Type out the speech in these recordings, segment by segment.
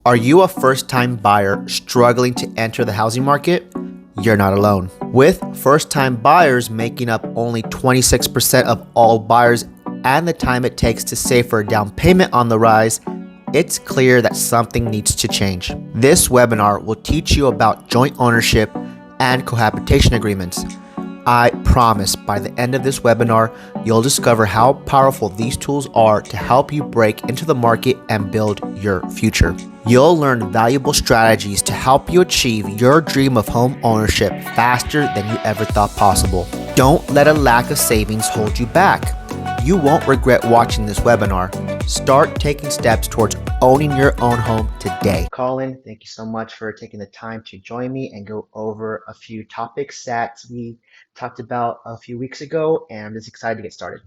Are you a first time buyer struggling to enter the housing market? You're not alone. With first time buyers making up only 26% of all buyers and the time it takes to save for a down payment on the rise, it's clear that something needs to change. This webinar will teach you about joint ownership and cohabitation agreements. I promise by the end of this webinar, you'll discover how powerful these tools are to help you break into the market and build your future. You'll learn valuable strategies to help you achieve your dream of home ownership faster than you ever thought possible. Don't let a lack of savings hold you back. You won't regret watching this webinar. Start taking steps towards owning your own home today. Colin, thank you so much for taking the time to join me and go over a few topics that we talked about a few weeks ago, and I'm just excited to get started.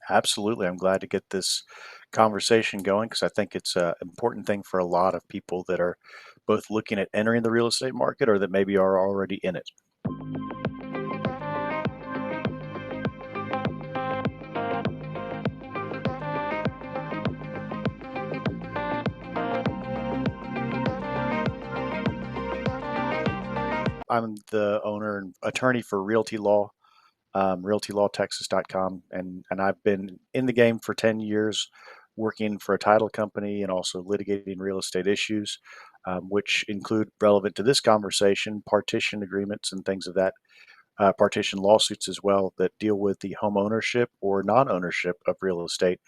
Absolutely. I'm glad to get this conversation going because I think it's an important thing for a lot of people that are both looking at entering the real estate market or that maybe are already in it. I'm the owner and attorney for Realty Law, realtylawtexas.com, and I've been in the game for 10 years, working for a title company and also litigating real estate issues, which include relevant to this conversation, partition agreements and things of that, partition lawsuits as well that deal with the home ownership or non-ownership of real estate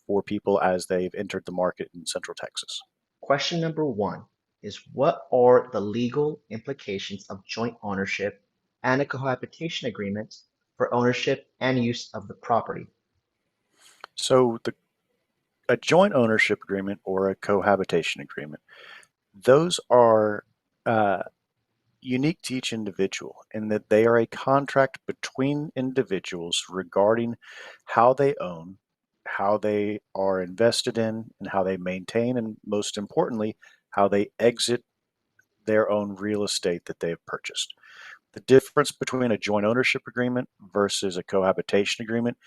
for people as they've entered the market in Central Texas. Question number one is, what are the legal implications of joint ownership and a cohabitation agreement for ownership and use of the property? So a joint ownership agreement or a cohabitation agreement, those are uh, unique to each individual in that they are a contract between individuals regarding how they own, how they are invested in, and how they maintain, and most importantly, how they exit their own real estate that they have purchased. The difference between a joint ownership agreement versus a cohabitation agreement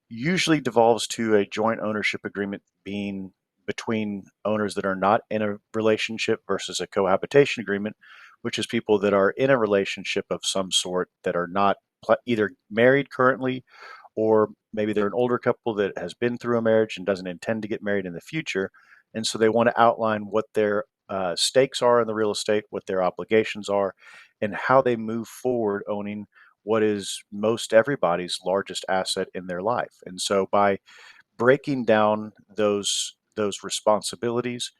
usually devolves to a joint ownership agreement being between owners that are not in a relationship versus a cohabitation agreement, which is people that are in a relationship of some sort that are not either married currently or maybe they're an older couple that has been through a marriage and doesn't intend to get married in the future. And so they want to outline what their stakes are in the real estate, what their obligations are, and how they move forward owning what is most everybody's largest asset in their life. And so by breaking down those responsibilities,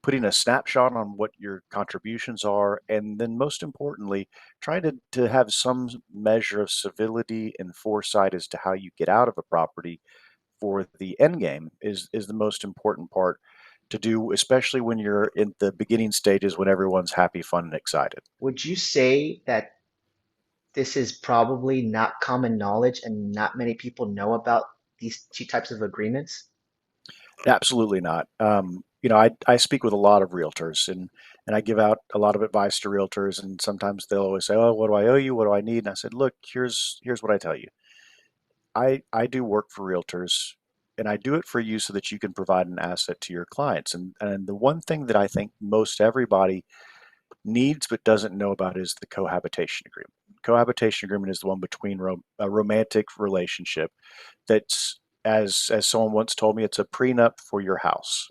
putting a snapshot on what your contributions are, and then most importantly, trying to have some measure of civility and foresight as to how you get out of a property for the end game is the most important part to do, especially when you're in the beginning stages when everyone's happy, fun, and excited. Would you say that this is probably not common knowledge and not many people know about these two types of agreements? Absolutely not. I speak with a lot of realtors and I give out a lot of advice to realtors, and sometimes they'll always say, "Oh, what do I owe you? What do I need?" And I said, "Look, here's what I tell you. I do work for realtors, and I do it for you so that you can provide an asset to your clients. And the one thing that I think most everybody needs but doesn't know about is the cohabitation agreement. Cohabitation agreement is the one between a romantic relationship that's as someone once told me, it's a prenup for your house.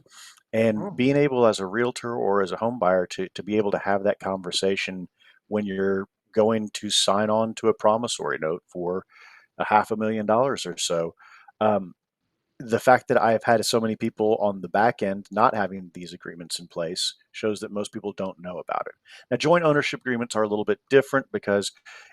And Oh, being able as a realtor or as a home buyer to be able to have that conversation when you're going to sign on to a promissory note for a $500,000 or so. Um, the fact that I've had so many people on the back end not having these agreements in place shows that most people don't know about it. Now, joint ownership agreements are a little bit different because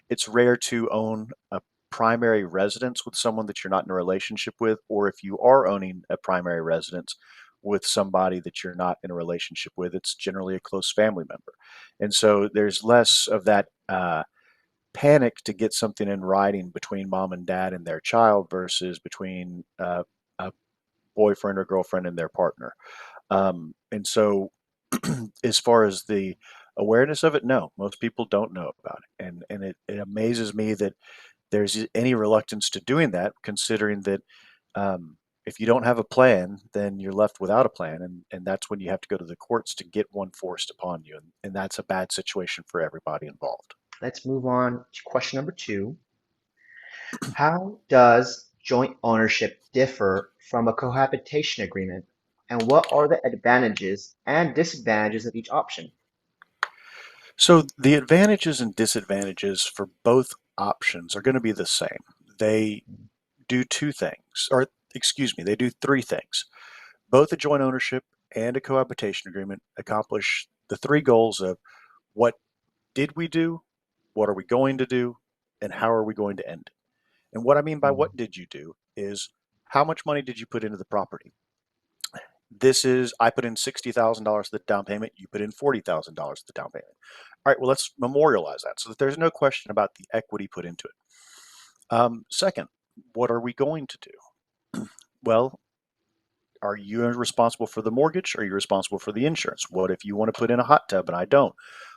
it's rare to own a primary residence with someone that you're not in a relationship with, or if you are owning a primary residence with somebody that you're not in a relationship with, it's generally a close family member. And so there's less of that panic to get something in writing between mom and dad and their child versus between a boyfriend or girlfriend and their partner. And so, as far as the awareness of it, no, most people don't know about it, and it amazes me that there's any reluctance to doing that, considering that. If you don't have a plan, then you're left without a plan, and that's when you have to go to the courts to get one forced upon you, and that's a bad situation for everybody involved. Let's move on to question number two. How does joint ownership differ from a cohabitation agreement, and what are the advantages and disadvantages of each option? So the advantages and disadvantages for both options are going to be the same. They do two things, or excuse me, they do three things. Both a joint ownership and a cohabitation agreement accomplish the three goals of what did we do, what are we going to do, and how are we going to end it. And what I mean by what did you do is how much money did you put into the property? This is, I put in $60,000 the down payment, you put in $40,000 the down payment. All right, well, let's memorialize that so that there's no question about the equity put into it. Second, what are we going to do? Well, are you responsible for the mortgage? Are you responsible for the insurance? What if you want to put in a hot tub and I don't?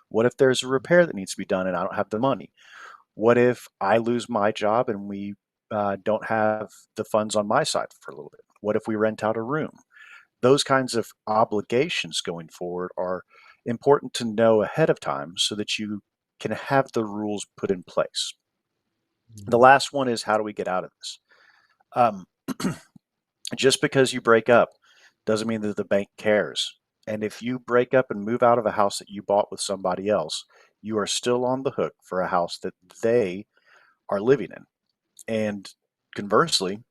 What if there's a repair that needs to be done and I don't have the money? What if I lose my job and we don't have the funds on my side for a little bit? What if we rent out a room? Those kinds of obligations going forward are important to know ahead of time so that you can have the rules put in place. The last one is how do we get out of this? Um, just because you break up doesn't mean that the bank cares. And if you break up and move out of a house that you bought with somebody else, you are still on the hook for a house that they are living in. And conversely,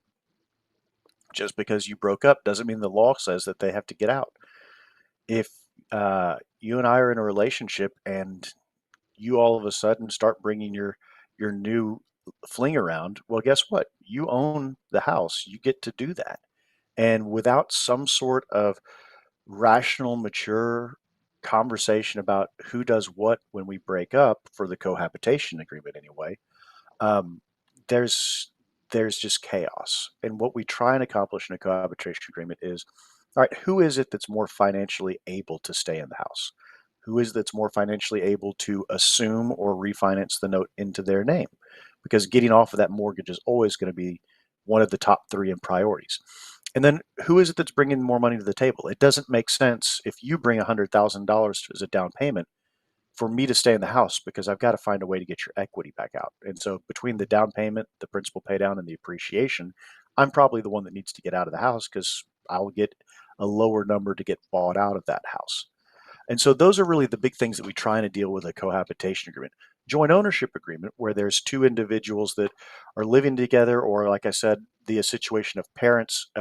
just because you broke up doesn't mean the law says that they have to get out. If you and I are in a relationship and you all of a sudden start bringing your new fling around, well, guess what? You own the house. You get to do that. And without some sort of rational, mature conversation about who does what when we break up for the cohabitation agreement anyway, um, there's there's just chaos. And what we try and accomplish in a cohabitation agreement is, all right, who is it that's more financially able to stay in the house? Who is that's more financially able to assume or refinance the note into their name? Because getting off of that mortgage is always going to be one of the top three in priorities. And then who is it that's bringing more money to the table? It doesn't make sense if you bring $100,000 as a down payment for me to stay in the house because I've got to find a way to get your equity back out. And so between the down payment, the principal pay down, and the appreciation, I'm probably the one that needs to get out of the house because I'll get a lower number to get bought out of that house. And so those are really the big things that we try and deal with a cohabitation agreement. Joint ownership agreement, where there's two individuals that are living together, or like I said, the situation of parents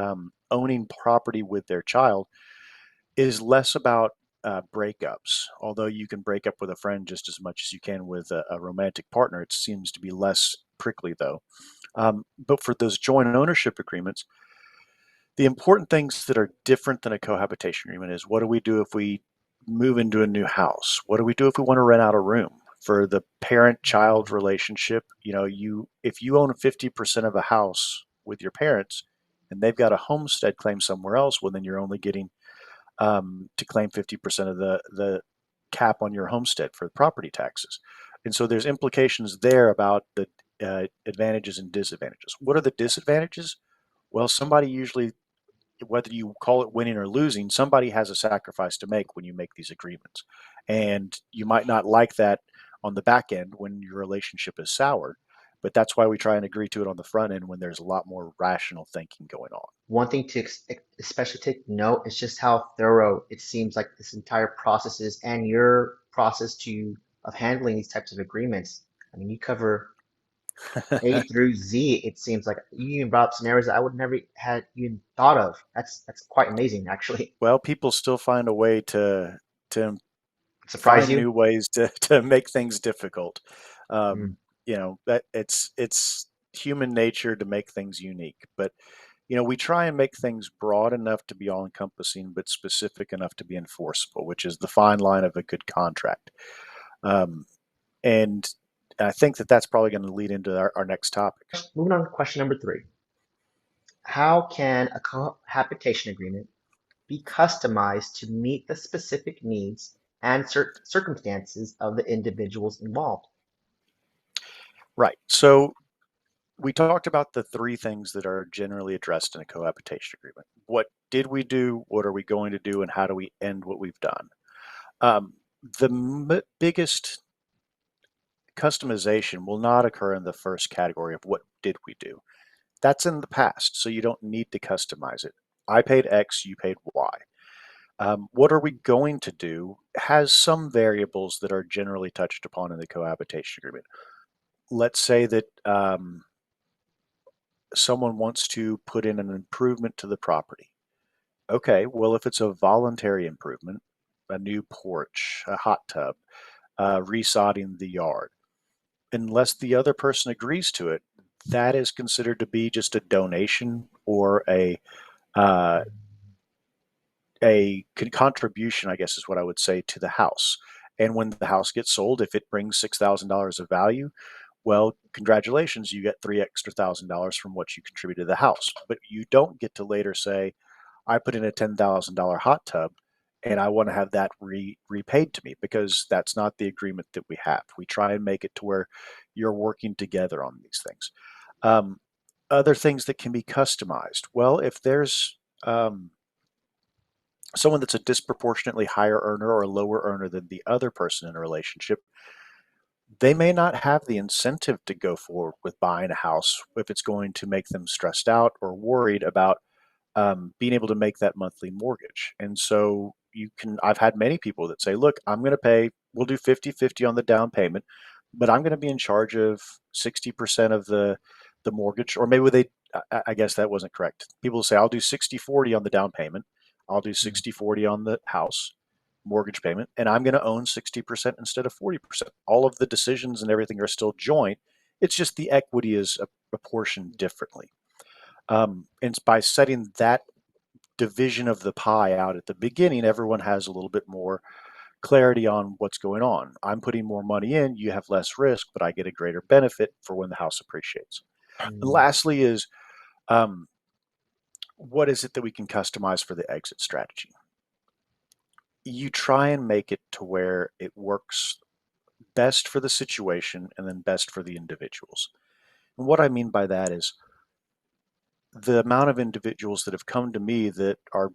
owning property with their child, is less about breakups. Although you can break up with a friend just as much as you can with a romantic partner, it seems to be less prickly though. But for those joint ownership agreements, the important things that are different than a cohabitation agreement is what do we do if we move into a new house? What do we do if we want to rent out a room? For the parent-child relationship, you if you own 50% of a house with your parents and they've got a homestead claim somewhere else, well, then you're only getting to claim 50% of the cap on your homestead for property taxes. And so there's implications there about the advantages and disadvantages. What are the disadvantages? Well, somebody usually, whether you call it winning or losing, somebody has a sacrifice to make when you make these agreements. And you might not like that on the back end when your relationship is soured, but that's why we try and agree to it on the front end when there's a lot more rational thinking going on. One thing to especially take note is just how thorough it seems like this entire process is, and your process to of handling these types of agreements. I mean, you cover A through Z. It seems like you even brought up scenarios that I would never had even thought of. That's quite amazing, actually. Well, people still find a way to Surprise find you? new ways to make things difficult. Mm. That it's human nature to make things unique, but we try and make things broad enough to be all encompassing, but specific enough to be enforceable, which is the fine line of a good contract. Um, and I think that that's probably going to lead into our next topic. Moving on to question number three. How can a cohabitation agreement be customized to meet the specific needs and circumstances of the individuals involved? Right. So we talked about the three things that are generally addressed in a cohabitation agreement. What did we do? What are we going to do? And how do we end what we've done? The biggest customization will not occur in the first category of what did we do. That's in the past, so you don't need to customize it. I paid X, you paid Y. What are we going to do has some variables that are generally touched upon in the cohabitation agreement. Let's say that someone wants to put in an improvement to the property. Okay, well, if it's a voluntary improvement, a new porch, a hot tub, resodding the yard, unless the other person agrees to it, that is considered to be just a donation or uh, a contribution, I guess is what I would say, to the house. And when the house gets sold, if it brings $6,000 of value, well, congratulations, you get three extra $1,000 from what you contributed to the house. But you don't get to later say, I put in a $10,000 hot tub and I want to have that repaid to me, because that's not the agreement that we have. We try and make it to where you're working together on these things. Um, Other things that can be customized. Well, if there's someone that's a disproportionately higher earner or a lower earner than the other person in a relationship, they may not have the incentive to go forward with buying a house if it's going to make them stressed out or worried about being able to make that monthly mortgage. And so I've had many people that say, look, I'm going to pay, we'll do 50-50 on the down payment, but I'm going to be in charge of 60% of the mortgage. Or maybe I guess that wasn't correct. People say, I'll do 60-40 on the down payment. I'll do 60-40 on the house mortgage payment, and I'm going to own 60% instead of 40%. All of the decisions and everything are still joint. It's just the equity is apportioned differently. And by setting that division of the pie out at the beginning, everyone has a little bit more clarity on what's going on. I'm putting more money in, you have less risk, but I get a greater benefit for when the house appreciates. And Mm, lastly is, um, what is it that we can customize for the exit strategy? You try and make it to where it works best for the situation and then best for the individuals. And what I mean by that is the amount of individuals that have come to me that are,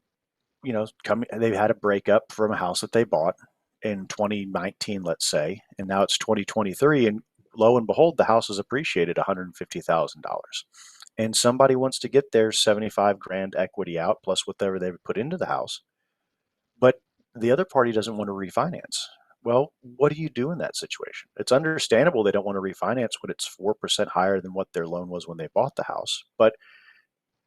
they've had a breakup from a house that they bought in 2019, let's say, and now it's 2023, and lo and behold, the house has appreciated $150,000. And somebody wants to get their 75 grand equity out plus whatever they've put into the house, but the other party doesn't want to refinance. Well, what do you do in that situation? It's understandable they don't want to refinance when it's 4% higher than what their loan was when they bought the house, but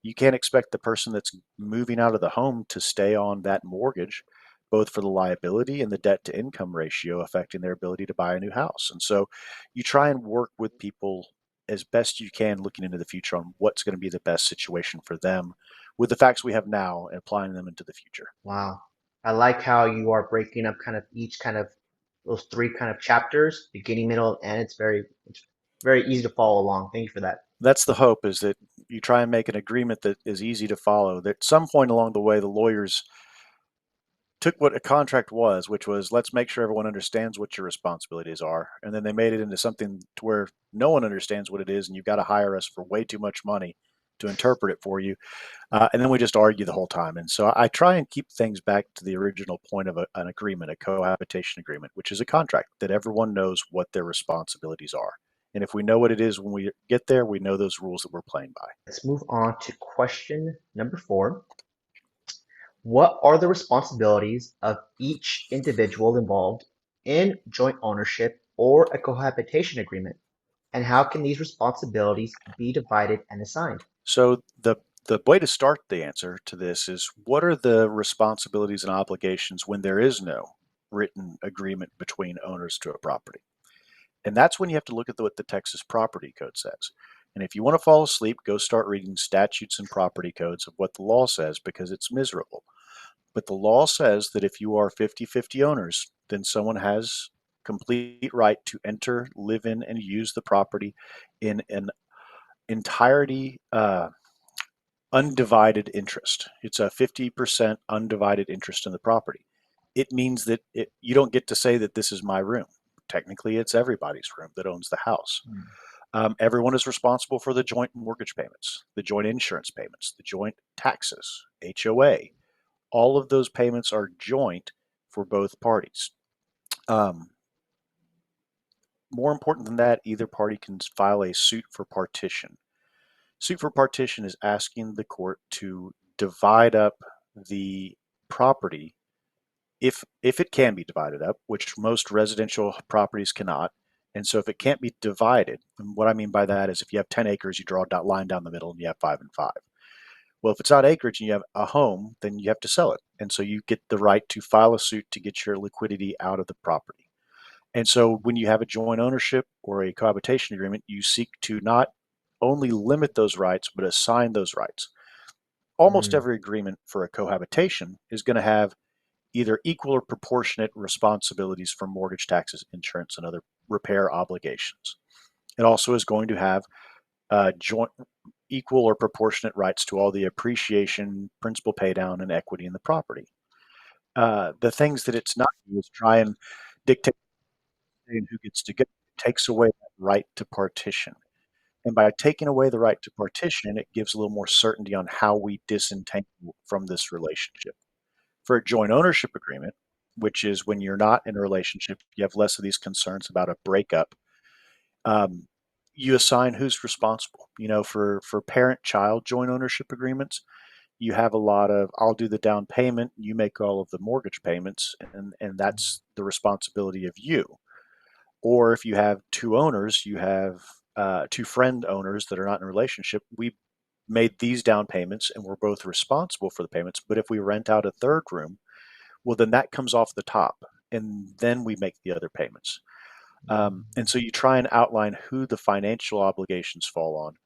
you can't expect the person that's moving out of the home to stay on that mortgage, both for the liability and the debt to income ratio affecting their ability to buy a new house. And so you try and work with people as best you can, looking into the future on what's going to be the best situation for them with the facts we have now and applying them into the future. wow. I like how you are breaking up kind of each kind of those three kind of chapters, beginning, middle, and end. It's very easy to follow along. Thank you for that. That's the hope, is that you try and make an agreement that is easy to follow. That at some point along the way, the lawyers took what a contract was, which was, let's make sure everyone understands what your responsibilities are, and then they made it into something to where no one understands what it is, and you've got to hire us for way too much money to interpret it for you, and then we just argue the whole time. And so I try and keep things back to the original point of an agreement, a cohabitation agreement, which is a contract that everyone knows what their responsibilities are. And if we know what it is when we get there, we know those rules that we're playing by. Let's move on to question number 4. What are the responsibilities of each individual involved in joint ownership or a cohabitation agreement, and how can these responsibilities be divided and assigned? So the way to start the answer to this is, what are the responsibilities and obligations when there is no written agreement between owners to a property? And that's when you have to look at what the Texas Property Code says. And if you want to fall asleep, go start reading statutes and property codes of what the law says, because it's miserable. But the law says that if you are 50-50 owners, then someone has complete right to enter, live in, and use the property in an entirety undivided interest. It's a 50% undivided interest in the property. It means that you don't get to say that this is my room. Technically, it's everybody's room that owns the house. Everyone is responsible for the joint mortgage payments, the joint insurance payments, the joint taxes, HOA. All of those payments are joint for both parties. Um, More important than that, either party can file a suit for partition. Suit for partition is asking the court to divide up the property if it can be divided up, which most residential properties cannot. And so if it can't be divided, and what I mean by that is if you have 10 acres, you draw a line down the middle and you have 5 and 5. Well, if it's not acreage and you have a home, then you have to sell it. And so you get the right to file a suit to get your liquidity out of the property. And so when you have a joint ownership or a cohabitation agreement, you seek to not only limit those rights, but assign those rights. Almost Mm, every agreement for a cohabitation is going to have either equal or proportionate responsibilities for mortgage, taxes, insurance, and other repair obligations. It also is going to have joint equal or proportionate rights to all the appreciation, principal paydown, and equity in the property. The things that it's not is try and dictate who gets to go. It takes away that right to partition. And by taking away the right to partition, it gives a little more certainty on how we disentangle from this relationship. For a joint ownership agreement, which is when you're not in a relationship, you have less of these concerns about a breakup. Um, you assign who's responsible. For parent-child joint ownership agreements, you have a lot of I'll do the down payment, you make all of the mortgage payments, and that's the responsibility of you. Or if you have two owners, you have two friend owners that are not in a relationship. We made these down payments and we're both responsible for the payments. But if we rent out a third room, well, then that comes off the top and then we make the other payments. And so you try and outline who the financial obligations fall on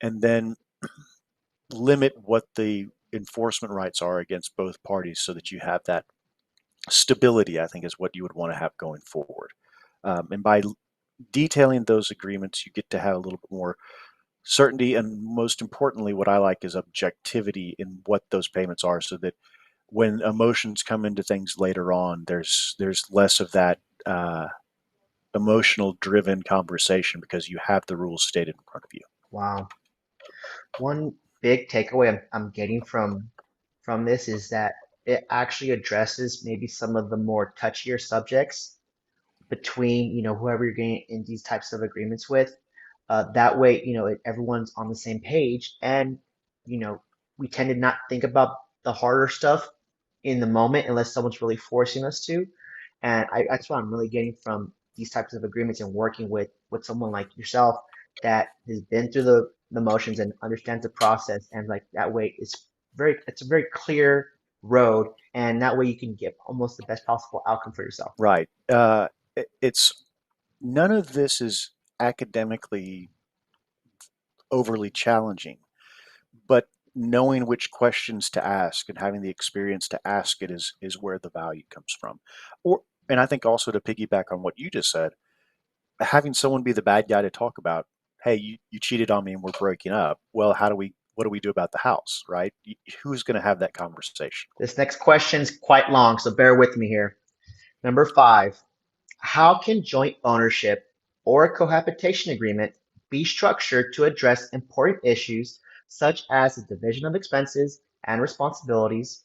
and then limit what the enforcement rights are against both parties so that you have that stability, I think, is what you would want to have going forward. And by detailing those agreements, you get to have a little bit more certainty. And most importantly, what I like is objectivity in what those payments are so that when emotions come into things later on, there's less of that emotional driven conversation because you have the rules stated in front of you. wow. One big takeaway I'm getting from this is that it actually addresses maybe some of the more touchier subjects between whoever you're getting in these types of agreements with. That way, everyone's on the same page, and you know we tend to not think about the harder stuff in the moment unless someone's really forcing us to. And that's what I'm really getting from these types of agreements and working with someone like yourself that has been through the motions and understands the process. And like that way, it's a very clear road, and that way you can get almost the best possible outcome for yourself. Right. It's none of this is academically overly challenging, but knowing which questions to ask and having the experience to ask it is where the value comes from. Or and I think also to piggyback on what you just said, having someone be the bad guy to talk about, hey, you cheated on me and we're breaking up. Well, what do we do about the house, right? Who's going to have that conversation? This next question's quite long, so bear with me here. Number 5, how can joint ownership or a cohabitation agreement be structured to address important issues such as the division of expenses and responsibilities?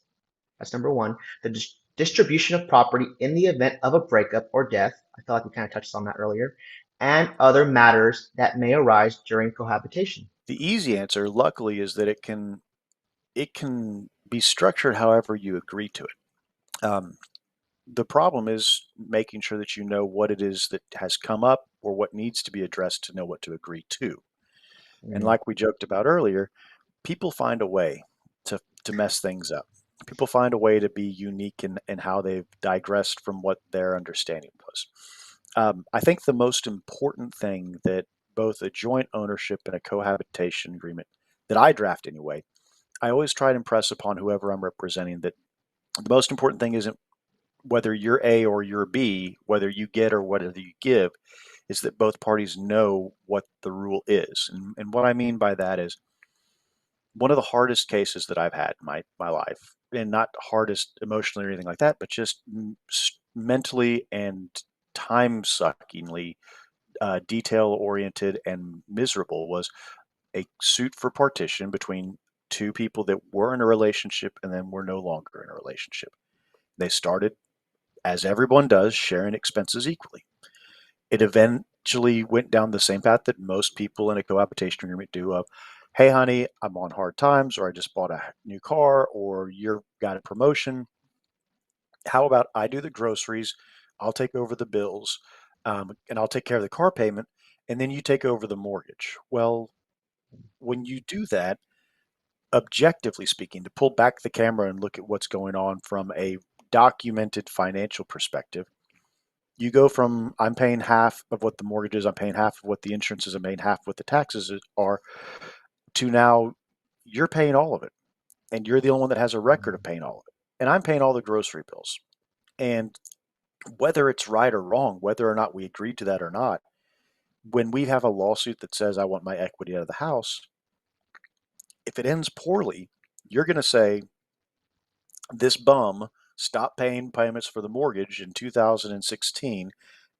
That's number 1. The distribution of property in the event of a breakup or death. I feel like we kind of touched on that earlier. And other matters that may arise during cohabitation. The easy answer, luckily, is that it can be structured however you agree to it. The problem is making sure that you know what it is that has come up or what needs to be addressed to know what to agree to. And Mm, like we joked about earlier, people find a way to mess things up. People find a way to be unique in how they've digressed from what their understanding was. I think the most important thing that both a joint ownership and a cohabitation agreement that I draft anyway, I always try to impress upon whoever I'm representing that the most important thing isn't whether you're A or you're B, whether you get or whether you give, is that both parties know what the rule is. And what I mean by that is one of the hardest cases that I've had in my life, and not hardest emotionally or anything like that, but just mentally and time suckingly detail oriented and miserable was a suit for partition between two people that were in a relationship and then were no longer in a relationship. They started, as everyone does, sharing expenses equally. It eventually went down the same path that most people in a cohabitation agreement do of, hey, honey, I'm on hard times, or I just bought a new car, or you've got a promotion. How about I do the groceries? I'll take over the bills, and I'll take care of the car payment, and then you take over the mortgage. Well, when you do that, objectively speaking, to pull back the camera and look at what's going on from a documented financial perspective, you go from I'm paying half of what the mortgage is, I'm paying half of what the insurance is, I'm paying half of what the taxes are, to now you're paying all of it. And you're the only one that has a record of paying all of it. And I'm paying all the grocery bills. And whether it's right or wrong, whether or not we agreed to that or not, when we have a lawsuit that says I want my equity out of the house, if it ends poorly, you're going to say, this bum stopped paying payments for the mortgage in 2016.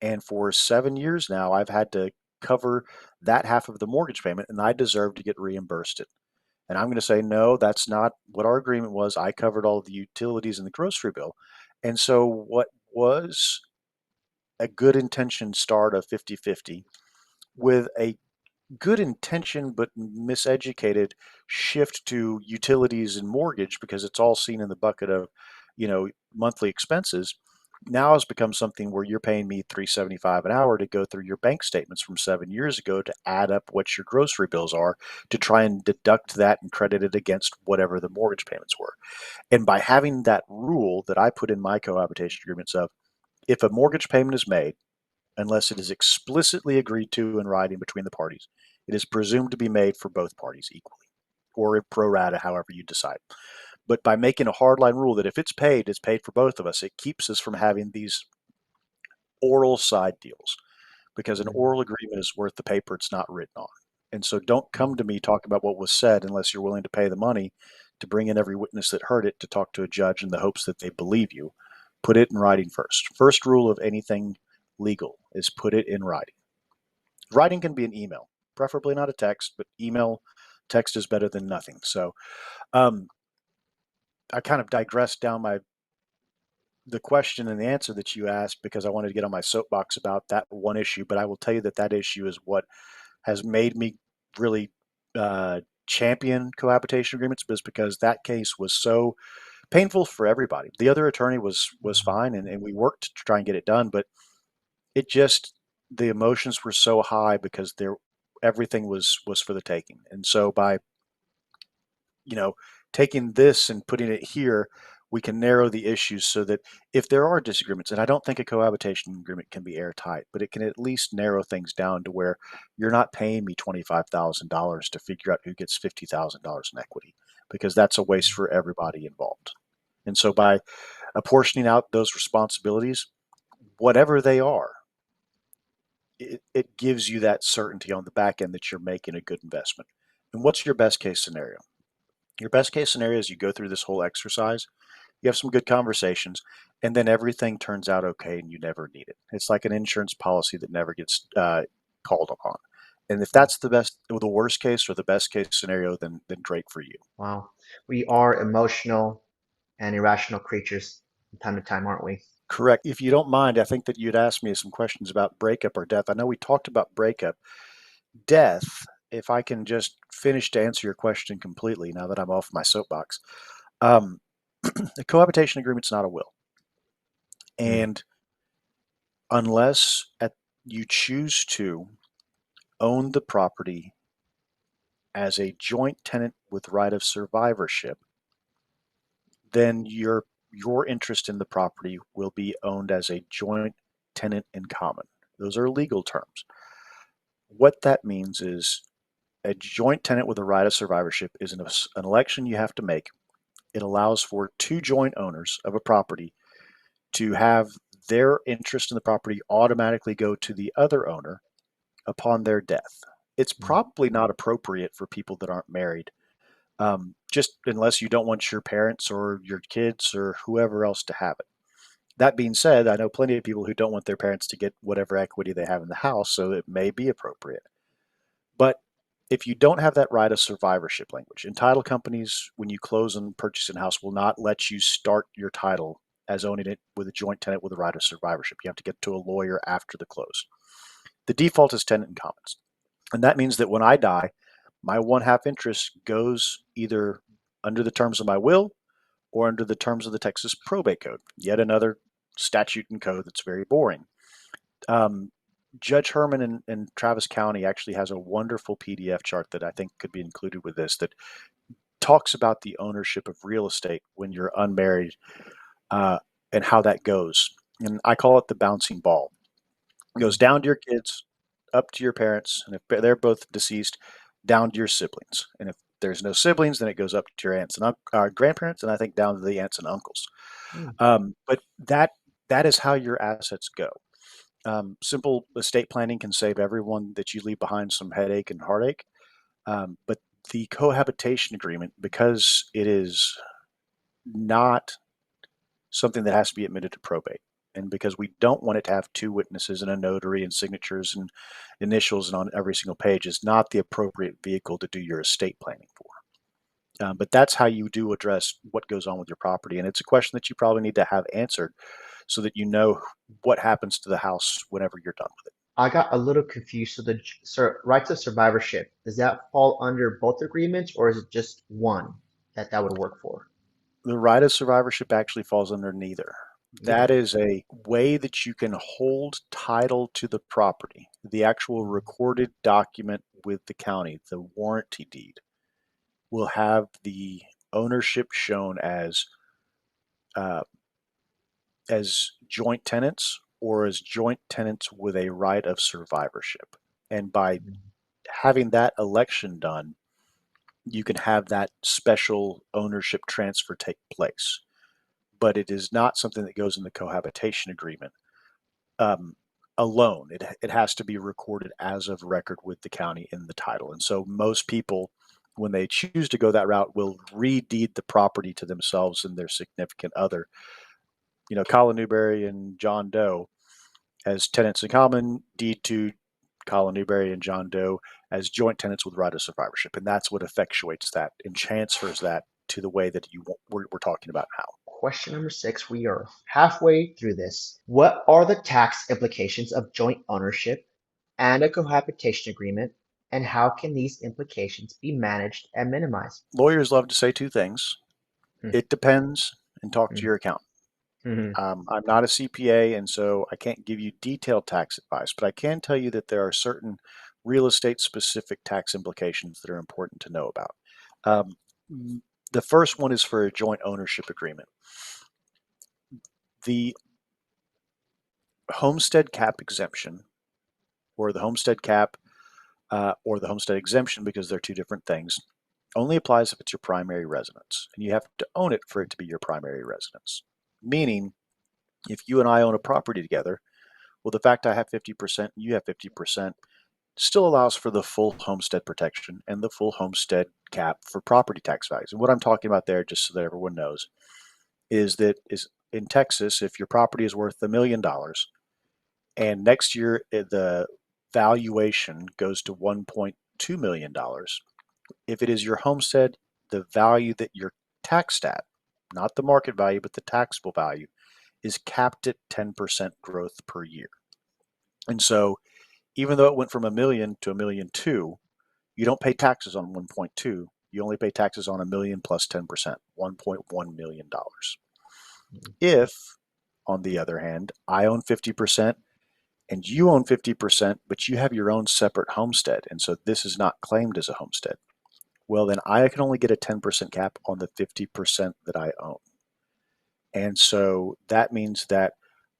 And for 7 years now, I've had to cover that half of the mortgage payment, and I deserve to get reimbursed it. And I'm going to say, no, that's not what our agreement was. I covered all of the utilities and the grocery bill. And so, what was a good intention start of 50-50 with a good intention but miseducated shift to utilities and mortgage because it's all seen in the bucket of, monthly expenses, now has become something where you're paying me 375 an hour to go through your bank statements from 7 years ago to add up what your grocery bills are, to try and deduct that and credit it against whatever the mortgage payments were. And by having that rule that I put in my cohabitation agreements of, if a mortgage payment is made, unless it is explicitly agreed to in writing between the parties, it is presumed to be made for both parties equally, or pro rata, however you decide. But by making a hardline rule that if it's paid for both of us, it keeps us from having these oral side deals, because an oral agreement is worth the paper it's not written on. And so don't come to me talking about what was said unless you're willing to pay the money to bring in every witness that heard it to talk to a judge in the hopes that they believe you. Put it in writing first. First rule of anything legal is put it in writing. Writing can be an email, preferably not a text, but email, text is better than nothing. So um, I kind of digressed down the question and the answer that you asked because I wanted to get on my soapbox about that one issue. But I will tell you that that issue is what has made me really champion cohabitation agreements, because that case was so painful for everybody. The other attorney was fine, and we worked to try and get it done, but it just, the emotions were so high because there everything was for the taking. And so by you know, taking this and putting it here, we can narrow the issues so that if there are disagreements, and I don't think a cohabitation agreement can be airtight, but it can at least narrow things down to where you're not paying me $25,000 to figure out who gets $50,000 in equity, because that's a waste for everybody involved. And so by apportioning out those responsibilities, whatever they are, it gives you that certainty on the back end that you're making a good investment. And what's your best case scenario? Your best case scenario is you go through this whole exercise, you have some good conversations, and then everything turns out okay and you never need it. It's like an insurance policy that never gets called upon. And if that's the worst case or the best case scenario, then great for you. Wow. We are emotional and irrational creatures from time to time, aren't we? Correct. If you don't mind, I think that you'd asked me some questions about breakup or death. I know we talked about breakup. Death, if I can just finish to answer your question completely now that I'm off my soapbox. Um, a cohabitation agreement's not a will. Mm, And unless you choose to own the property as a joint tenant with right of survivorship, then your interest in the property will be owned as a joint tenant in common. Those are legal terms. What that means is a joint tenant with a right of survivorship is an election you have to make. It allows for two joint owners of a property to have their interest in the property automatically go to the other owner upon their death. It's mm, probably not appropriate for people that aren't married, just unless you don't want your parents or your kids or whoever else to have it. That being said, I know plenty of people who don't want their parents to get whatever equity they have in the house, so it may be appropriate. But if you don't have that right of survivorship language, and title companies, when you close and purchase a house, will not let you start your title as owning it with a joint tenant with a right of survivorship. You have to get to a lawyer after the close. The default is tenant in commons. And that means that when I die, my one half interest goes either under the terms of my will or under the terms of the Texas probate code, yet another statute and code that's very boring. Um, Judge Herman in Travis County actually has a wonderful PDF chart that I think could be included with this that talks about the ownership of real estate when you're unmarried, uh, and how that goes. And I call it the bouncing ball. It goes down to your kids, up to your parents, and if they're both deceased, down to your siblings. And if there's no siblings, then it goes up to your aunts and grandparents, and I think down to the aunts and uncles. Mm. But that is how your assets go. Simple estate planning can save everyone that you leave behind some headache and heartache. But the cohabitation agreement, because it is not something that has to be admitted to probate, and because we don't want it to have two witnesses and a notary and signatures and initials and on every single page, is not the appropriate vehicle to do your estate planning for. But that's how you do address what goes on with your property, and it's a question that you probably need to have answered so that you know what happens to the house whenever you're done with it. I got a little confused. So the rights of survivorship, does that fall under both agreements or is it just one that would work for? The right of survivorship actually falls under neither. That Neither. is a way that you can hold title to the property, the actual recorded document with the county, the warranty deed, will have the ownership shown uh, as joint tenants or as joint tenants with a right of survivorship. And by having that election done, you can have that special ownership transfer take place. But it is not something that goes in the cohabitation agreement um, alone. It has to be recorded as of record with the county in the title. And so most people, when they choose to go that route, will redeed the property to themselves and their significant other. You know, Colin Newberry and John Doe as tenants in common, deed to Colin Newberry and John Doe as joint tenants with right of survivorship. And that's what effectuates that and transfers that to the way that we're talking about now. Question number 6. We are halfway through this. What are the tax implications of joint ownership and a cohabitation agreement, and how can these implications be managed and minimized? Lawyers love to say two things: Hmm, it depends, and talk to hmm, your accountant. hmm, I'm not a CPA, and so I can't give you detailed tax advice, but I can tell you that there are certain real estate specific tax implications that are important to know about. Um, the first one is for a joint ownership agreement. The homestead cap exemption, or the homestead cap, or the homestead exemption, because they're two different things, only applies if it's your primary residence, and you have to own it for it to be your primary residence. Meaning, if you and I own a property together, well, the fact I have 50%, you have 50%, still allows for the full homestead protection and the full homestead cap for property tax values. And what I'm talking about there, just so that everyone knows, is in Texas, if your property is worth $1 million and next year the valuation goes to $1.2 million, if it is your homestead, the value that you're taxed at, not the market value, but the taxable value, is capped at 10% growth per year. And so even though it went from a million to a million two, you don't pay taxes on 1.2. You only pay taxes on a million plus 10%, $1.1 million. If, on the other hand, I own 50% and you own 50%, but you have your own separate homestead, and so this is not claimed as a homestead, well, then I can only get a 10% cap on the 50% that I own. And so that means that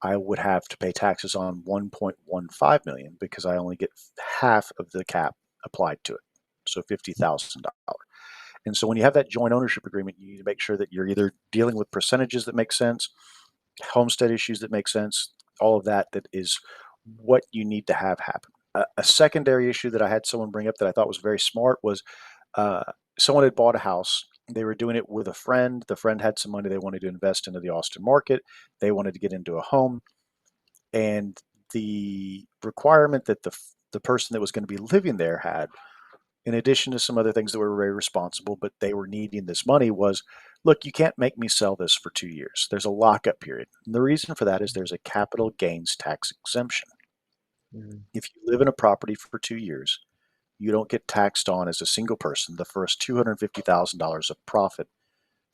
I would have to pay taxes on 1.15 million because I only get half of the cap applied to it. So $50,000. And so when you have that joint ownership agreement, you need to make sure that you're either dealing with percentages that make sense, homestead issues that make sense, all of that is what you need to have happen. A secondary issue that I had someone bring up that I thought was very smart was, uh, someone had bought a house They were doing it with a friend. The friend had some money they wanted to invest into the Austin market. They wanted to get into a home, and the requirement that the person that was going to be living there had, in addition to some other things that were very responsible, but they were needing this money, was, look, you can't make me sell this for 2 years. There's a lockup period. And the reason for that is there's a capital gains tax exemption. Mm. If you live in a property for 2 years, you don't get taxed on as a single person the first $250,000 of profit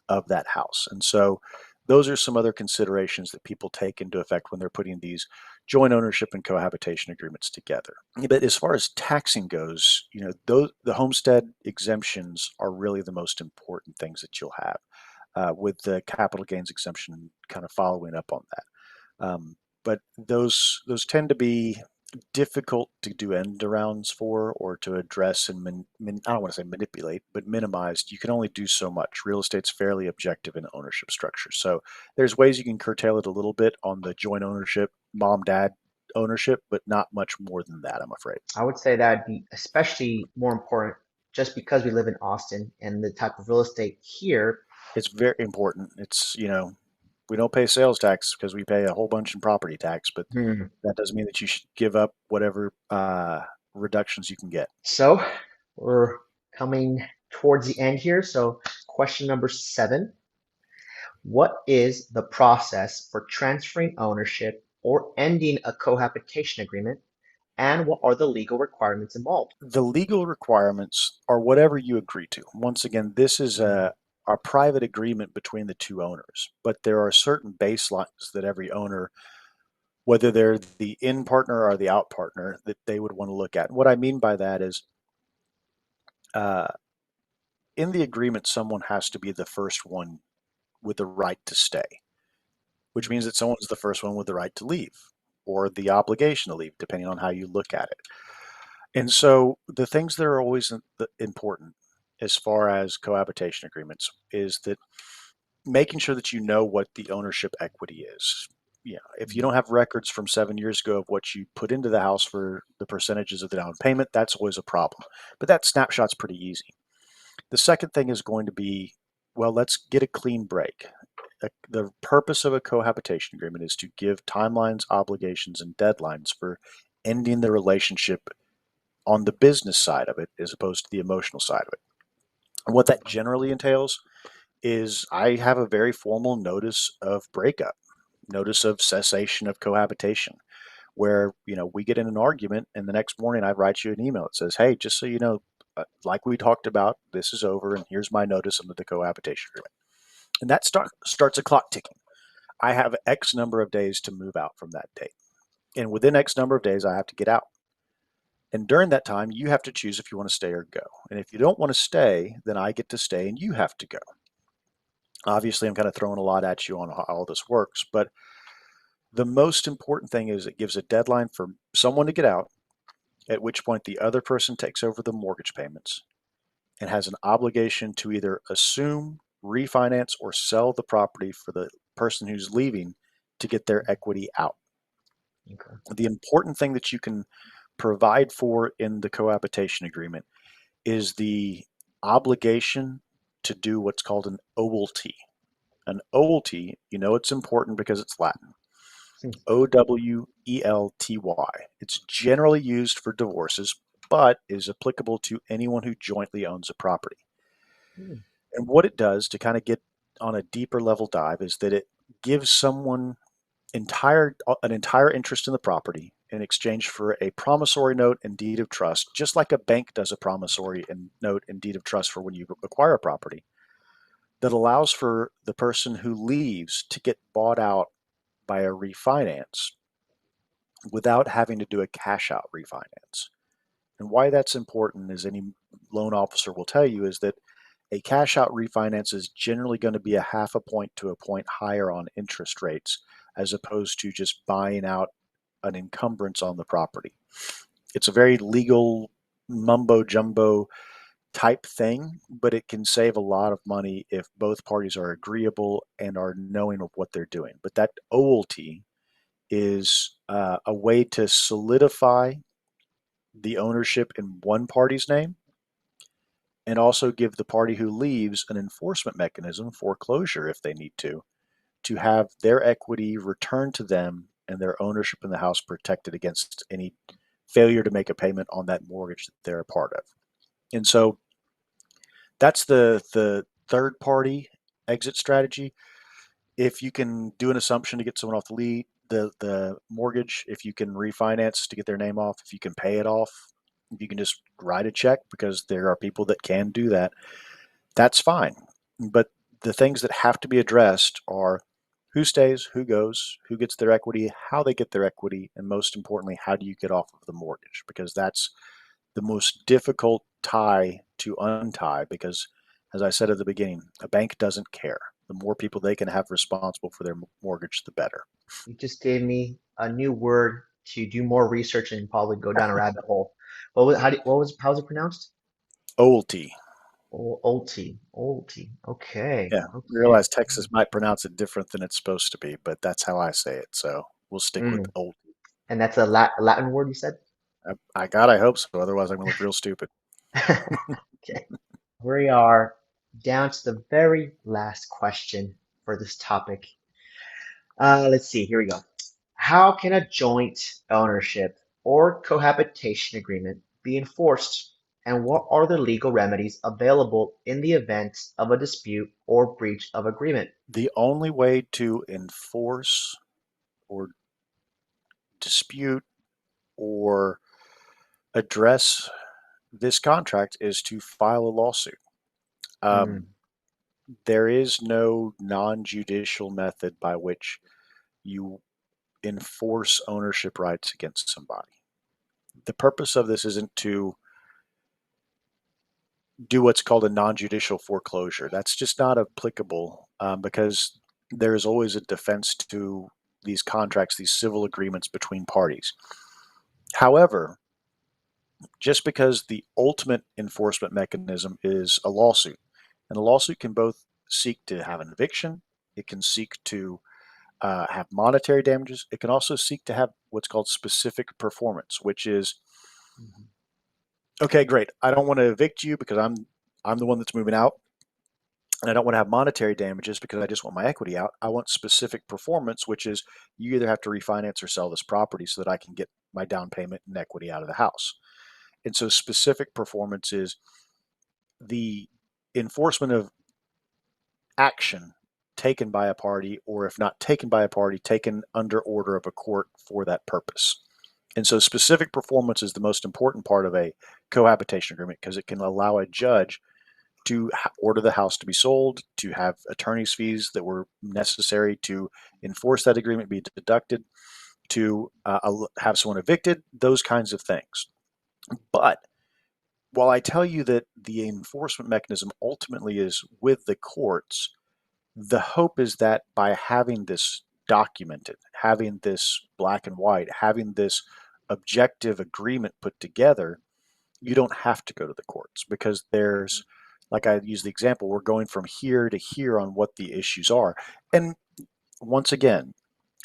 of that house. And so those are some other considerations that people take into effect when they're putting these joint ownership and cohabitation agreements together. But as far as taxing goes, the homestead exemptions are really the most important things that you'll have, with the capital gains exemption kind of following up on that. But those tend to be difficult to do end arounds for, or to address and I don't want to say manipulate, but minimized. You can only do so much. Real estate's fairly objective in ownership structure. So there's ways you can curtail it a little bit on the joint ownership, mom, dad ownership, but not much more than that, I'm afraid. I would say that'd be especially more important just because we live in Austin and the type of real estate here. It's very important. We don't pay sales tax because we pay a whole bunch in property tax, but Hmm. that doesn't mean that you should give up whatever reductions you can get. So we're coming towards the end here. So question number 7. What is the process for transferring ownership or ending a cohabitation agreement, and what are the legal requirements involved? The legal requirements are whatever you agree to. Once again, this is Mm. a private agreement between the two owners, but there are certain baselines that every owner, whether they're the in partner or the out partner, that they would want to look at. And what I mean by that is, uh, in the agreement, someone has to be the first one with the right to stay, which means that someone's the first one with the right to leave or the obligation to leave, depending on how you look at it. And so the things that are always important as far as cohabitation agreements is that making sure that you know what the ownership equity is. If you Mm. don't have records from 7 years ago of what you put into the house for the percentages of the down payment, that's always a problem. But that snapshot's pretty easy. The second thing is going to be, well, let's get a clean break. The purpose of a cohabitation agreement is to give timelines, obligations, and deadlines for ending the relationship on the business side of it as opposed to the emotional side of it. And what that generally entails is I have a very formal notice of breakup, notice of cessation of cohabitation, where we get in an argument, and the next morning I write you an email that says, "Hey, just so you know, like we talked about, this is over, and here's my notice under the cohabitation agreement." And that starts a clock ticking. I have X number of days to move out from that date, and within X number of days I have to get out. And during that time, you have to choose if you want to stay or go. And if you don't want to stay, then I get to stay and you have to go. Obviously, I'm kind of throwing a lot at you on how all this works, but the most important thing is it gives a deadline for someone to get out, at which point the other person takes over the mortgage payments and has an obligation to either assume, refinance, or sell the property for the person who's leaving to get their equity out. Okay. The important thing that you can provide for in the cohabitation agreement is the obligation to do what's called an OWLT. An OWLT, it's important because it's Latin. Hmm. OWELTY. It's generally used for divorces, but is applicable to anyone who jointly owns a property. Hmm. And what it does to kind of get on a deeper level dive is that it gives someone an entire interest in the property in exchange for a promissory note and deed of trust, just like a bank does a promissory note and deed of trust for when you acquire a property, that allows for the person who leaves to get bought out by a refinance without having to do a cash out refinance. And why that's important, as any loan officer will tell you, is that a cash out refinance is generally going to be a half a point to a point higher on interest rates as opposed to just buying out an encumbrance on the property. It's a very legal mumbo jumbo type thing, but it can save a lot of money if both parties are agreeable and are knowing of what they're doing. But that OLT is a way to solidify the ownership in one party's name and also give the party who leaves an enforcement mechanism, foreclosure if they need to have their equity returned to them and their ownership in the house protected against any failure to make a payment on that mortgage that they're a part of. And so that's the third party exit strategy. If you can do an assumption to get someone off the mortgage, if you can refinance to get their name off, if you can pay it off, if you can just write a check, because there are people that can do that, that's fine. But the things that have to be addressed are who stays, who goes, who gets their equity, how they get their equity, and most importantly, how do you get off of the mortgage? Because that's the most difficult tie to untie, because, as I said at the beginning, a bank doesn't care. The more people they can have responsible for their mortgage, the better. You just gave me a new word to do more research and probably go down a rabbit hole. How was it pronounced? OLT. Olti. Olti. Okay. Yeah, we Okay. realize Texas might pronounce it different than it's supposed to be, but that's how I say it. So we'll stick with Mm. OLT. And that's a Latin word you said? I hope so. Otherwise, I'm going to look real stupid. Okay. We are down to the very last question for this topic. Let's see. Here we go. How can a joint ownership or cohabitation agreement be enforced, and what are the legal remedies available in the event of a dispute or breach of agreement? The only way to enforce or dispute or address this contract is to file a lawsuit. Um, Mm, there is no non judicial method by which you enforce ownership rights against somebody. The purpose of this isn't to do what's called a non judicial foreclosure. That's just not applicable, because there is always a defense to these contracts, these civil agreements between parties. However, just because the ultimate enforcement mechanism is a lawsuit, and a lawsuit can both seek to have an eviction, it can seek to have monetary damages, it can also seek to have what's called specific performance, which is, mhm, okay, great, I don't want to evict you because I'm the one that's moving out, and I don't want to have monetary damages because I just want my equity out. I want specific performance, which is you either have to refinance or sell this property so that I can get my down payment and equity out of the house. And so specific performance is the enforcement of action taken by a party, or if not taken by a party, taken under order of a court for that purpose. And so specific performance is the most important part of a cohabitation agreement, because it can allow a judge to order the house to be sold, to have attorney's fees that were necessary to enforce that agreement be deducted, to have someone evicted, those kinds of things. But while I tell you that the enforcement mechanism ultimately is with the courts, the hope is that by having this documented, having this black and white, having this objective agreement put together, you don't have to go to the courts, because there's, like I use the example, we're going from here to here on what the issues are. And once again,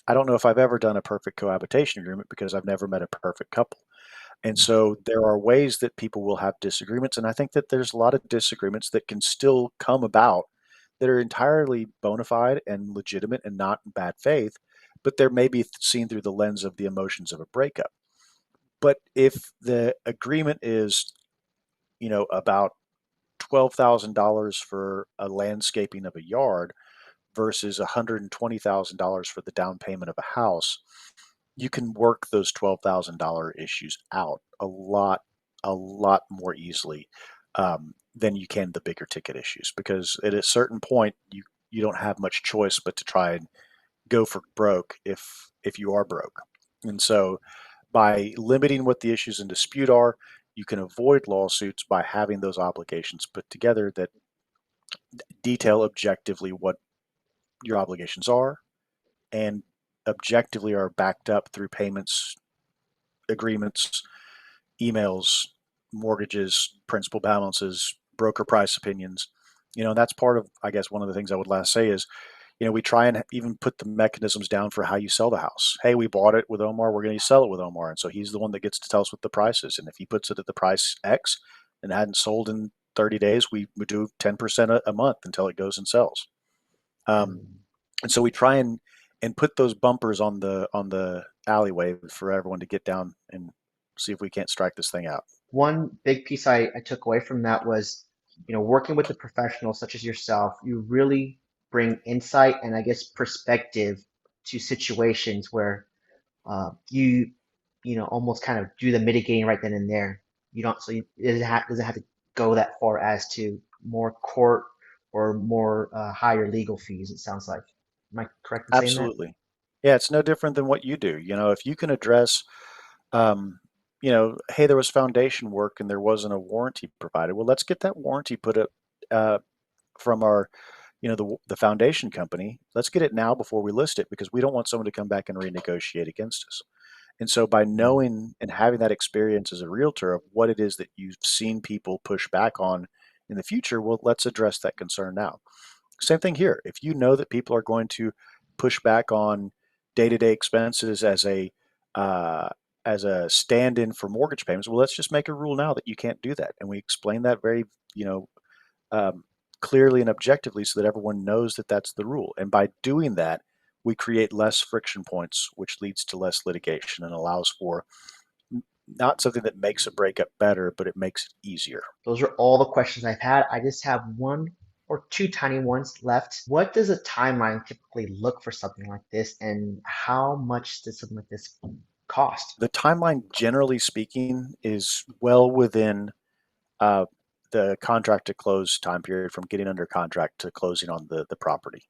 I don't know if I've ever done a perfect cohabitation agreement because I've never met a perfect couple. And mm, so there are ways that people will have disagreements. And I think that there's a lot of disagreements that can still come about that are entirely bona fide and legitimate and not in bad faith, but they're maybe seen through the lens of the emotions of a breakup. But if the agreement is, about $12,000 for a landscaping of a yard versus $120,000 for the down payment of a house, you can work those $12,000 issues out a lot more easily, than you can the bigger ticket issues. Because at a certain point, you don't have much choice but to try and go for broke if you are broke. And so by limiting what the issues in dispute are, you can avoid lawsuits by having those obligations put together that detail objectively what your obligations are, and objectively are backed up through payments, agreements, emails, mortgages, principal balances, broker price opinions. That's part of, I guess, one of the things I would last say is, we try and even put the mechanisms down for how you sell the house. Hey, we bought it with Omar. We're going to sell it with Omar. And so he's the one that gets to tell us what the price is. And if he puts it at the price X and it hadn't sold in 30 days, we would do 10% a month until it goes and sells. Um, Mm. and so we try and put those bumpers on the alleyway for everyone to get down and see if we can't strike this thing out. One big piece I took away from that was, working with a professional such as yourself, you really bring insight and I guess perspective to situations where you almost kind of do the mitigating right then and there. You don't, so you, it doesn't have to go that far as to more court or more higher legal fees, it sounds like. Am I correct in saying that? Absolutely. Yeah, it's no different than what you do. If you can address, um, hey, there was foundation work and there wasn't a warranty provided. Well, let's get that warranty put up uh, from our, the foundation company. Let's get it now before we list it because we don't want someone to come back and renegotiate against us. And so by Mm. knowing and having that experience as a realtor of what it is that you've seen people push back on in the future, well, let's address that concern now. Same thing here. If you know that people are going to push back on day-to-day expenses uh, as a stand-in for mortgage payments, well, let's just make a rule now that you can't do that, and we explain that very, you know, um, clearly and objectively so that everyone knows that that's the rule. And by doing that, we create less friction points, which leads to less litigation and allows for not something that makes a breakup better, but it makes it easier. Those are all the questions I've had. I just have one or two tiny ones left. What does a timeline typically look for something like this, and how much does something like this cost? The timeline, generally speaking, is well within uh, the contract to close time period from getting under contract to closing on the property.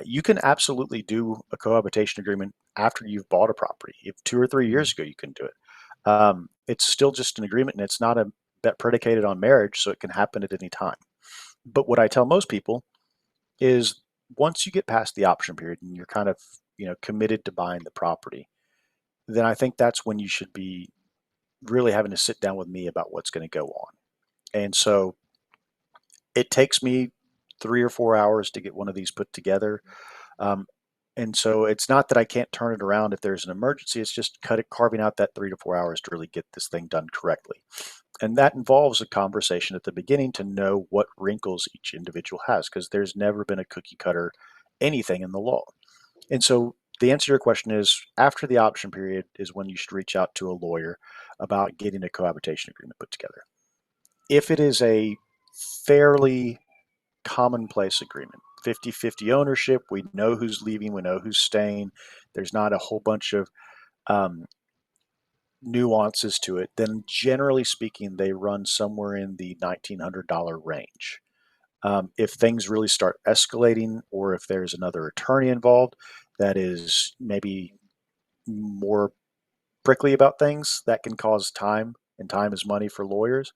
You can absolutely do a cohabitation agreement after you've bought a property. If 2 or 3 years Mm. ago you couldn't do it, it's still just an agreement and it's not a bet predicated on marriage, so it can happen at any time. But what I tell most people is once you get past the option period and you're kind of committed to buying the property, then I think that's when you should be really having to sit down with me about what's going to go on. And so it takes me 3 or 4 hours to get one of these put together. Um, and so it's not that I can't turn it around if there's an emergency. It's just carving out that 3 to 4 hours to really get this thing done correctly. And that involves a conversation at the beginning to know what wrinkles each individual has, because there's never been a cookie cutter anything in the law. And so the answer to your question is after the option period is when you should reach out to a lawyer about getting a cohabitation agreement put together. If it is a fairly commonplace agreement, 50-50 ownership, we know who's leaving, we know who's staying, there's not a whole bunch of um, nuances to it, then generally speaking, they run somewhere in the $1,900 range. If things really start escalating, or if there's another attorney involved that is maybe more prickly about things, that can cause time, and time is money for lawyers.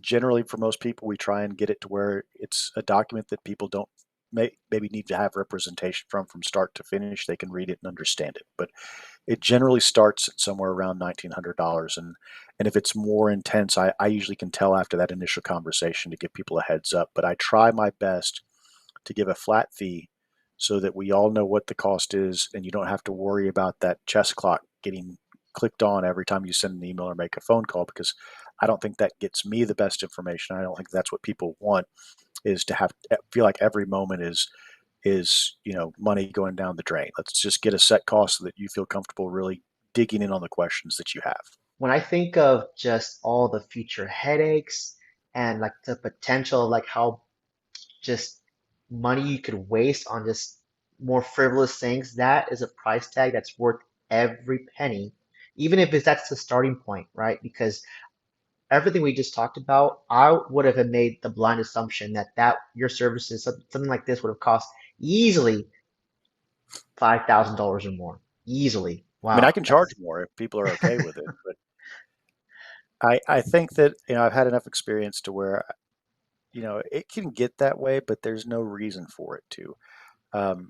Generally, for most people, we try and get it to where it's a document that people don't maybe need to have representation from start to finish. They can read it and understand it. But it generally starts at somewhere around $1,900, and if it's more intense, I usually can tell after that initial conversation to give people a heads up. But I try my best to give a flat fee so that we all know what the cost is, and you don't have to worry about that chess clock getting clicked on every time you send an email or make a phone call, because I don't think that gets me the best information. I don't think that's what people want, is to have feel like every moment is money going down the drain. Let's just get a set cost so that you feel comfortable really digging in on the questions that you have. When I think of just all the future headaches and like the potential, like how just money you could waste on just more frivolous things, that is a price tag that's worth every penny, even if that's the starting point, right? Because everything we just talked about, I would have made the blind assumption that your services, something like this would have cost easily $5,000 or more. Easily. I mean, I Wow, can charge that's more if people are okay with it, but I think that I've had enough experience to where it can get that way, but there's no reason for it to.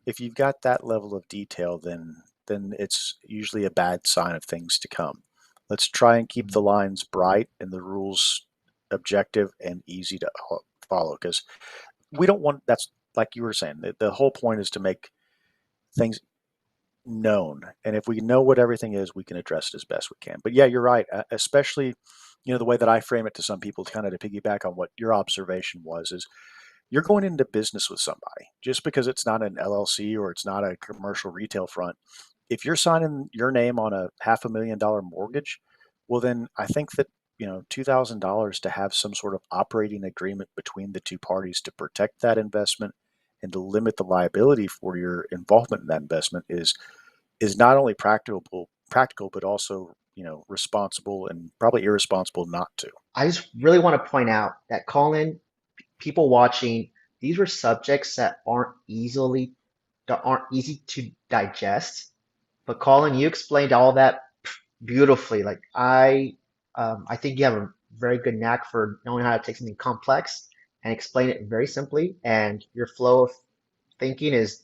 If you've got that level of detail, then it's usually a bad sign of things to come. Let's try and keep the mm, lines bright and the rules objective and easy to follow, because we don't want that's like you were saying. The whole point is to make things known, and if we know what everything is, we can address it as best we can. But yeah, you're right, especially The way that I frame it to some people, kind of to piggyback on what your observation was, is you're going into business with somebody just because it's not an LLC or it's not a commercial retail front. If you're signing your name on a $500,000 mortgage, well, then I think that, $2,000 to have some sort of operating agreement between the two parties to protect that investment and to limit the liability for your involvement in that investment is not only practical, but also, responsible and probably irresponsible not to. I just really want to point out that Colin, people watching, these were subjects that aren't easy to digest. But Colin, you explained all that beautifully. Like I think you have a very good knack for knowing how to take something complex and explain it very simply. And your flow of thinking is,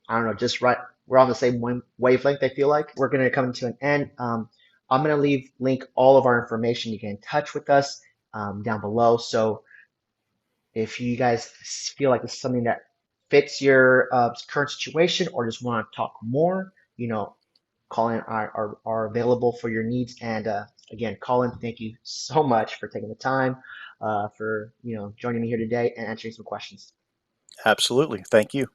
I don't know, just right. We're on the same wavelength, I feel like. We're going to come to an end. I'm going to link all of our information. You can get in touch with us down below. So if you guys feel like this is something that fits your current situation or just want to talk more, Colin and I are available for your needs. And again, Colin, thank you so much for taking the time, for joining me here today and answering some questions. Absolutely. Thank you.